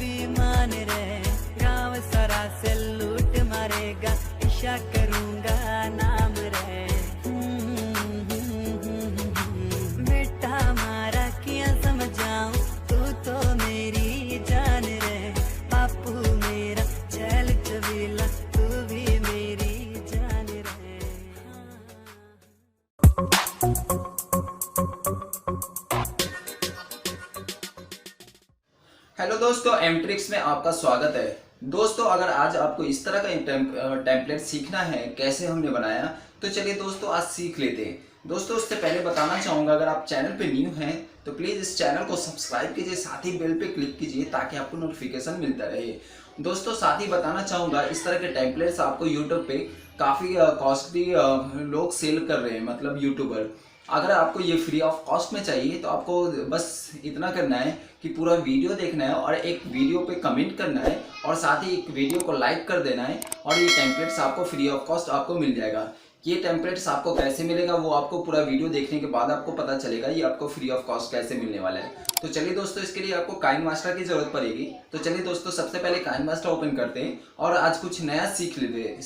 भी मान रहे, गाँव सारा से लूट मारेगा, इशा करूँगा नाम रहे। बेटा मारा किया समझाऊं, तू तो मेरी जान रहे, बापू मेरा चैल चबीला, तू भी मेरी जान रहे। हेलो दोस्तों, एमट्रिक्स में आपका स्वागत है। दोस्तों, अगर आज आपको इस तरह का टेम्पलेट सीखना है कैसे हमने बनाया, तो चलिए दोस्तों आज सीख लेते हैं। दोस्तों, उससे पहले बताना चाहूँगा, अगर आप चैनल पे न्यू हैं तो प्लीज़ इस चैनल को सब्सक्राइब कीजिए, साथ ही बेल पे क्लिक कीजिए ताकि आपको नोटिफिकेशन मिलता रहे। दोस्तों, साथ ही बताना चाहूँगा, इस तरह के टेम्पलेट्स आपको यूट्यूब पे काफ़ी कॉस्टली लोग सेल कर रहे हैं, मतलब यूट्यूबर। अगर आपको ये फ्री ऑफ कॉस्ट में चाहिए तो आपको बस इतना करना है कि पूरा वीडियो देखना है और एक वीडियो पे कमेंट करना है और साथ ही एक वीडियो को लाइक कर देना है और ये टेम्पलेट्स आपको फ्री ऑफ कॉस्ट आपको मिल जाएगा। ये टेम्पलेट्स आपको कैसे मिलेगा वो आपको पूरा वीडियो देखने के बाद आपको पता चलेगा, ये आपको फ्री ऑफ कॉस्ट कैसे मिलने वाला है। तो चलिए दोस्तों, इसके लिए आपको काइनमास्टर की जरूरत पड़ेगी। तो चलिए दोस्तों, सबसे पहले काइनमास्टर ओपन करते हैं और आज कुछ नया सीख लेते हैं।